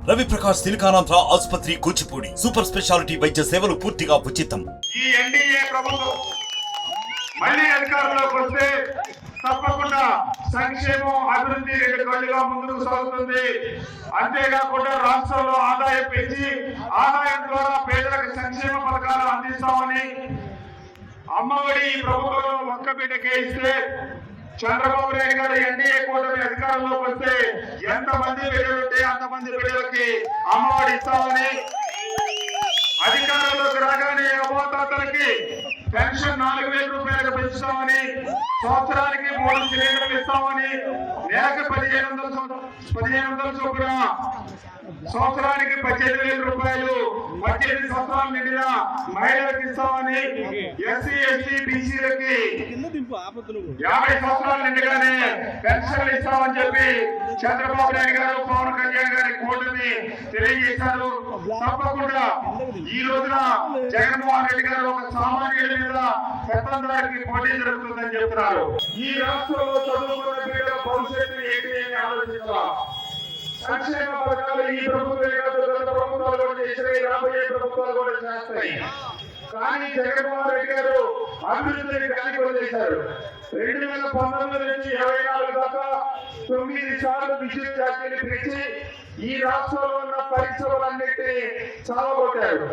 రవి ప్రకాష్ సిలికానాంధ్ర ఆసుపత్రి Kuchipudi super speciality వైద్య సేవలు పూర్తిగా ఉచితం. ఈ ఎన్డీఏ ప్రభుత్వం మళ్ళీ అధికారంలోకి వస్తే తప్పకుండా సంక్షేమం అభివృద్ధి రెండు కళ్ళుగా ముందుకు సాగుతుంది. అంతేకాకుండా రాష్ట్రంలో ఆదాయం పెంచి ఆదాయం ద్వారా పేదలకు సంక్షేమ పథకాలు అందిస్తామని అమ్మఒడి ప్రభుత్వంలో ఒక్క బిడ్డకే ఇస్తే చంద్రబాబు నాయుడు గారు ఎన్డీఏ కూటమి అధికారంలోకి వస్తే ఎంతమంది బిడ్డలుంటే అంతమంది బిడ్డలకి అమ్మఒడి ఇస్తామని, అధికారంలోకి రాగానే అవ్వాతాతలకి పెన్షన్ 4,000 రూపాయలకు పెంచుతామని, సంవత్సరానికి 3 సిలిండర్లు ఇస్తామని, నెలకు 1,500 చొప్పున సంవత్సరానికి 18,000 రూపాయలు 18 సంవత్సరాలు నిండిన మహిళలకు ఇస్తామని, ఎస్సీ ఎస్టీ బీసీలకి 50 సంవత్సరాలు నిండగానే పెన్షన్లు ఇస్తామని చెప్పి చంద్రబాబు నాయుడు గారు పవన్ కళ్యాణ్ గారి కూటమి తెలియజేశారు. తప్పకుండా ఈ రోజున జగన్మోహన్ రెడ్డి గారు ఒక సామాన్యుడి మీద పెత్తందారికి పోటీ జరుగుతుందని చెప్తున్నారు. ఈ రాష్ట్రంలో చదువుకున్న పిల్లల భవిష్యత్తు ఏంటి అని ఆలోచించాలి. సంక్షేమ పథకాలు ఈ ప్రభుత్వం కాదు, గత ప్రభుత్వాలు కూడా చేసినాయి, రాబోయే ప్రభుత్వాలు కూడా చేస్తాయి. కానీ జగన్మోహన్ రెడ్డి గారు అభివృద్ధిని గాలికి వదిలేశారు. 2019 నుంచి 24 దాకా 9 సార్లు విద్యుత్ ఛార్జీలు పెంచి ఈ రాష్ట్రంలో ఉన్న పరిశ్రమలన్నింటినీ చాలగొట్టారు.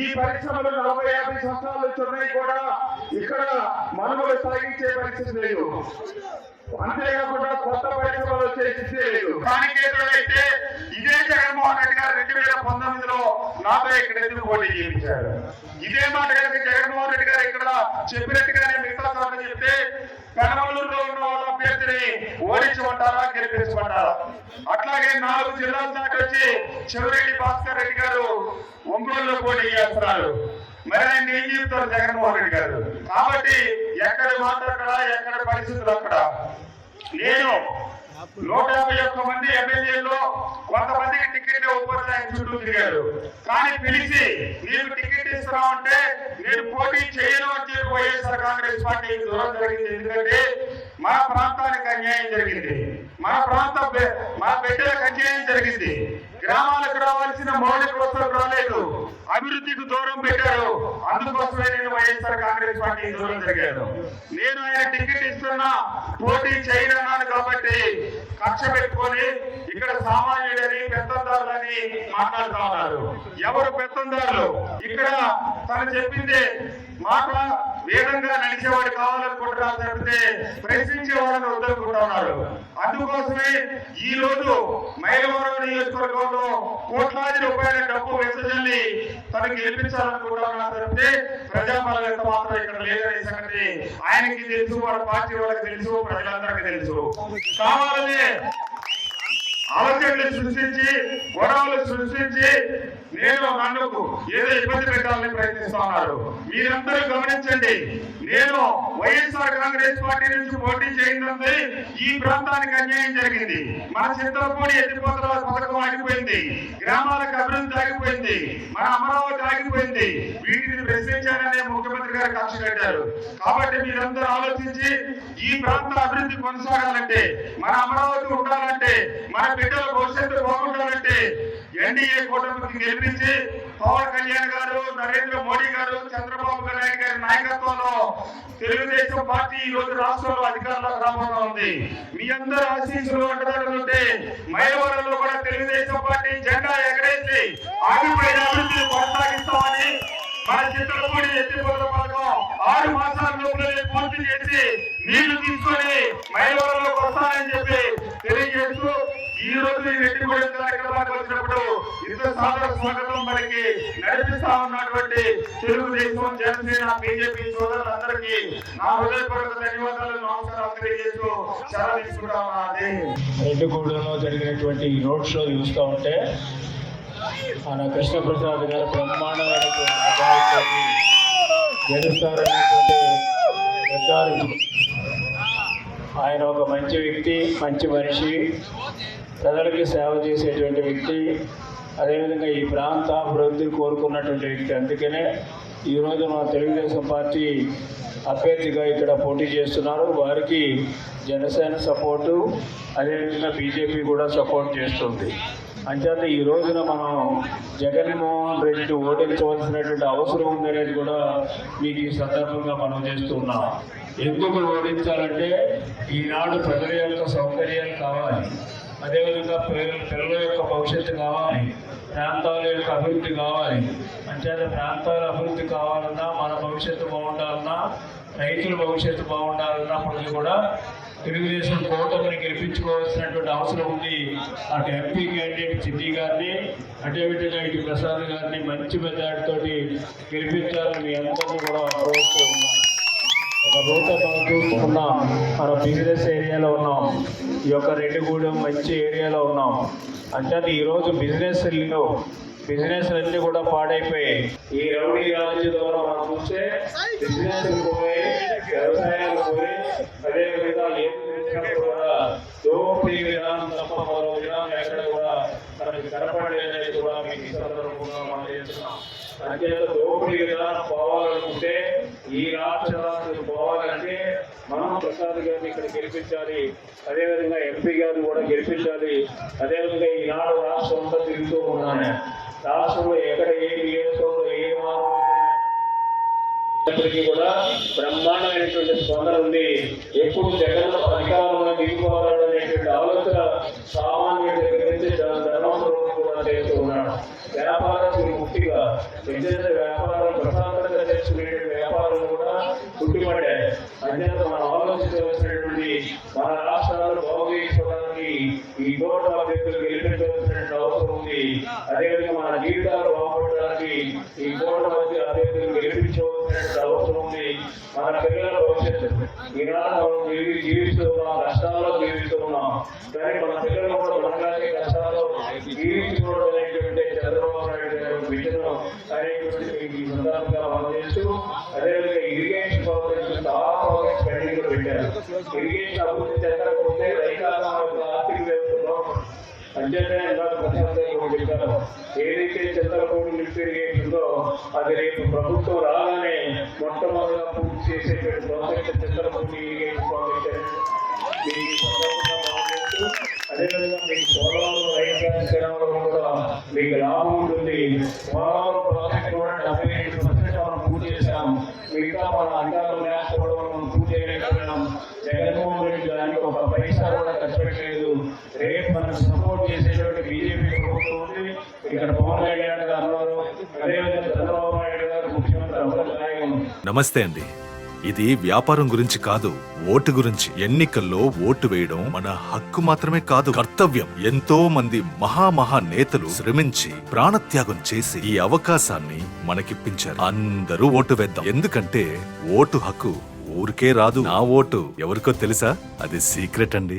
ఈ పరిశ్రమలు 40-50 సంవత్సరాల నుంచి ఉన్నాయి కూడా ఇక్కడ మనుగడ సాగించే పరిస్థితి లేదు. అంతేకాకుండా కొత్త పరిశ్రమలు వచ్చేసి లేదు. స్థానికేతరులైతే ఇదే జగన్మోహన్ రెడ్డి గారు 2019లో నాతో ఇక్కడ ఎందుకు పోటీ చేయించారు. ఇదే మాట కనుక జగన్మోహన్ రెడ్డి గారు ఇక్కడ చెప్పినట్టుగానే మిగతా చోట్ల చెప్తే కర్నూలులో ఉన్న వాళ్ళ అభ్యర్థిని ఓడించమంటారా, గెలిపించమంటారా? అట్లాగే 4 జిల్లాల దాకా వచ్చి చెవిరెడ్డి భాస్కర్ రెడ్డి గారు ఒంగోలులో పోటీ చేస్తున్నారు. మరి ఆయన ఏం చెప్తారు జగన్మోహన్ రెడ్డి గారు? కాబట్టి ఎక్కడ మాట్లాడరా, ఎక్కడ పరిస్థితులు అక్కడ. నేను 151 మంది ఎమ్మెల్యేల్లో కొంతమందికి టికెట్ ఇవ్వకపోతే ఆయన చుట్టూ తిరిగారు. కానీ పిలిచి నీకు టికెట్ ఇస్తున్నామంటే నేను పోటీ చేయను అని చెప్పి వైఎస్ఆర్ కాంగ్రెస్ పార్టీ దూరం జరిగింది. ఎందుకంటే మన ప్రాంతానికి అన్యాయం జరిగింది, మన బిడ్డలకు అన్యాయం జరిగింది. గ్రామాలకు రావాల్సిన మౌలిక వసతులు రాలేదు, అభివృద్ధికి దూరం పెట్టారు. అందుకోసమే నేను వైఎస్ఆర్ కాంగ్రెస్ పార్టీ దూరం జరిగాను. నేను ఆయన టికెట్ ఇస్తున్నా పోటీ చేయనన్నాను కాబట్టి కక్ష పెట్టుకొని ఇక్కడ సామాన్యుడని పెత్తందారులని మాట్లాడుతూ ఉన్నారు. ఎవరు పెత్తందారులు? ఇక్కడ తను చెప్పింది మాట వేదంగా నడిచేవాడు కావాలనుకుంటున్నారు తప్పితే ప్రశ్నించే వాళ్ళని వద్దనుకుంటున్నారు. అందుకోసమే ఈ రోజు మైలవరం నియోజకవర్గంలో కోట్లాది రూపాయల డబ్బు వెచ్చజల్లి తనకి గెలిపించాలనుకుంటున్నారు తప్పితే ప్రజాపాలన మాత్రం ఇక్కడ లేదనే సంగతి ఆయనకి తెలుసు, వాళ్ళ పార్టీ వాళ్ళకి తెలుసు, ప్రజలందరికీ తెలుసు. కావాలని ఆలోచనలు సృష్టించి గొడవలు సృష్టించి నన్ను ఏదో ఇబ్బంది పెట్టాలని ప్రయత్నిస్తున్నారు. మీరందరూ గమనించండి, నేను వైఎస్ఆర్ కాంగ్రెస్ పార్టీ నుంచి పోటీ చేయింది ఈ ప్రాంతానికి అన్యాయం జరిగింది. మన చింతలపూడి ఎత్తిపోతల పథకం ఆగిపోయింది, గ్రామాలకు అభివృద్ధి ఆగిపోయింది, మన అమరావతి ఆగిపోయింది. వీటిని ప్రశ్నించాలనే ముఖ్యమంత్రి గారు కక్ష కట్టారు. కాబట్టి మీరందరూ ఆలోచించి ఈ ప్రాంత అభివృద్ధి కొనసాగాలంటే, మన అమరావతి ఉండాలంటే, మన బిడ్డల భవిష్యత్తు బాగుండాలంటే ఎన్డీఏ కూటమికి గెలిపించి పవన్ కళ్యాణ్ గారు, నరేంద్ర మోడీ గారు, చంద్రబాబు నాయుడు గారి నాయకత్వంలో తెలుగుదేశం పార్టీ ఈ రోజు రాష్ట్రంలో అధికారంలోకి రాబోతా ఉంది. మీ అందరూ ఆశీస్సులు అంటారంటే మైలవరంలో కూడా తెలుగుదేశం పార్టీ జెండా ఎగరేసి ఆగిపోయిన అభివృద్ధిని కొనసాగిస్తామని, మన చింతలపూడి ఎత్తిపోతల పథకం 6 మాసాల లోపలే పూర్తి చేసి నీళ్లు తీసుకొని మైలవరంలోకి వస్తానని చెప్పి తెలియజేస్తూ ఈ రోజు ఈ వెట్టిగూడెం కార్యక్రమానికి వచ్చినప్పుడు ఇంత సాదర స్వాగతం మనకి నడిపిస్తా ఉన్నటువంటి తెలుగుదేశం, జనసేన, బీజేపీ సోదరులందరికీ నా హృదయపూర్వక ధన్యవాదాలు, నమస్కారాలు తెలియజేస్తూ సెలవు తీసుకుంటామన్నది. వెట్టిగూడెంలో జరిగినటువంటి రోడ్ షో చూస్తూ ఉంటే మన కృష్ణప్రసాద్ గారు బ్రహ్మాండమైనటువంటి గెలుస్తారనేటువంటి నిర్ధారణ. ఆయన ఒక మంచి వ్యక్తి, మంచి మనిషి, ప్రజలకి సేవ చేసేటువంటి వ్యక్తి, అదేవిధంగా ఈ ప్రాంత అభివృద్ధిని కోరుకున్నటువంటి వ్యక్తి. అందుకనే ఈరోజు మా తెలుగుదేశం పార్టీ అభ్యర్థిగా ఇక్కడ పోటీ చేస్తున్నారు. వారికి జనసేన సపోర్టు, అదేవిధంగా బీజేపీ కూడా సపోర్ట్ చేస్తుంది. అంచేత ఈ రోజున మనం జగన్మోహన్ రెడ్డి ఓడించవలసినటువంటి అవసరం ఉందనేది కూడా మీకు ఈ సందర్భంగా మనం చేస్తున్నాం. ఎందుకు ఓడించాలంటే ఈనాడు ప్రజల యొక్క సౌకర్యాలు కావాలి, అదేవిధంగా పిల్లల యొక్క భవిష్యత్తు కావాలి, ప్రాంతాల యొక్క అభివృద్ధి కావాలి. అంచేత ప్రాంతాల అభివృద్ధి కావాలన్నా, మన భవిష్యత్తు బాగుండాలన్నా, రైతుల భవిష్యత్తు బాగుండాలన్నప్పటికీ కూడా తెలుగుదేశం కూటమిని గెలిపించుకోవాల్సినటువంటి అవసరం ఉంది. అటు ఎంపీ క్యాండిడేట్ చిట్టి గారిని, అదేవిధంగా ఇటు ప్రసాద్ గారిని మంచి మెజార్టీతోటి గెలిపించాలని మీ అందరినీ కూడా కోరుతూ ఉన్నాం. రోజు మనం చూసుకున్నాం, మన బిజినెస్ ఏరియాలో ఉన్నాం, ఈ యొక్క రెడ్డిగూడెం మంచి ఏరియాలో ఉన్నాం. అంటే ఈరోజు బిజినెస్ అన్నీ కూడా పాడైపోయాయి. ఈ రౌడీ రాజు ద్వారా మనం చూస్తే బిజినెస్ పోయి, వ్యవసాయాలు పోయి, అదేవిధంగా కూడా దోపిడీ విధానం తప్ప మరో విధానం ఎక్కడ కూడా మనకి కనపడలేదని కూడా మీకు ఈ సందర్భంగా మనం చేస్తున్నాం. అంతేత దోపిడీ విధానం పోవాలనుకుంటే, ఈ రాష్ట్రానికి పోవాలంటే మనం ప్రసాద్ గారిని ఇక్కడ గెలిపించాలి, అదేవిధంగా ఎంపీ గారిని కూడా గెలిపించాలి. అదేవిధంగా ఈనాడు రాష్ట్రం అంతా తిరుగుతూ ఉన్నాను. రాష్ట్రంలో ఎక్కడ ఏ నియోజకవర్గంలో ఏ మార్పు కూడా బ్రహ్మాండమైనటువంటి స్పందన ఉంది. ఎప్పుడు జగన్ అధికారంలో దిగిపోవాలనేటువంటి ఆలోచన సామాన్యుడి దగ్గర నుంచి ధనవంతులు కూడా చేస్తూ ఉన్నాడు. వ్యాపారస్తులు ముఖ్యంగా విద్యుత్ వ్యాపారం ప్రశాంతంగా చేసుకునే వ్యాపారాలు కూడా చుట్టుపడ్డాయి. అంచేత మనం ఆలోచించవలసినటువంటి మన రాష్ట్రాలను బాగు చేసుకోవడానికి ఈ కోట అభ్యర్థులు గెలిపించవలసినటువంటి అవసరం ఉంది. అదేవిధంగా మన జీవితాలు బాగుపడడానికి ఈ కోట అభ్యర్థులు గెలిపించవలసినటువంటి అవసరం ఉంది. మన పిల్లల భవిష్యత్తు ఈనాడు మనం జీవిస్తూ ఉన్నాం, కష్టాల్లో జీవిస్తూ ఉన్నాం. కానీ మన పిల్లలు కూడా మనలాగే కష్టాల్లో జీవించుకోవడం అనేటువంటి చంద్రబాబు నాయుడు గారి విజన్ అనేటువంటి ఈ సందర్భంగా మనం చేస్తూ, అదేవిధంగా ఇరిగేషన్ ప్రాజెక్టు చాలా ప్రాజెక్ట్స్ పెండింగ్ లో పెట్టారు. ఇరిగేషన్ అభివృద్ధి చెందకపోతే రైతాంగం యొక్క ఆర్థిక వ్యవస్థలో అంచేతే చెప్పారు. ఏదైతే చంద్రబాబు లిఫ్ట్ ఇరిగేషన్ ఉందో అది రేపు ప్రభుత్వం రాగానే మొట్టమొదటిగా పూర్తి చేసేటువంటి ప్రాజెక్ట్ చంద్రబాబు ఇరిగేషన్ ప్రాజెక్ట్. అదేవిధంగా మీకు పోలవరం రైతు సేవలో కూడా మీకు లాభం ఉంటుంది. పోలవరం ప్రాజెక్ట్ కూడా 75% మనం పూర్తి చేశాం. మిగతా మన అధికారులు లేకపోవడం మనం పూర్తి చేయలేకపోయినాం. జగన్మోహన్ రెడ్డి దానికి ఒక పైసా కూడా ఖర్చు పెట్టలేదు. రేపు మనకు సపోర్ట్ చేసేటువంటి బీజేపీ ప్రభుత్వం ఉంది. ఇక్కడ పవన్ కళ్యాణ్ గారు ఉన్నారు, అదేవిధంగా చంద్రబాబు నాయుడు గారు ముఖ్యమంత్రి అవ్వడం. నమస్తే అండి. ఇది వ్యాపారం గురించి కాదు, ఓటు గురించి. ఎన్నికల్లో ఓటు వేయడం మన హక్కు మాత్రమే కాదు, కర్తవ్యం. ఎంతో మంది మహా నేతలు శ్రమించి ప్రాణత్యాగం చేసి ఈ అవకాశాన్ని మనకిప్పించారు. అందరూ ఓటు వేద్దాం. ఎందుకంటే ఓటు హక్కు ఊరికే రాదు. నా ఓటు ఎవరికో తెలుసా? అది సీక్రెట్ అండి.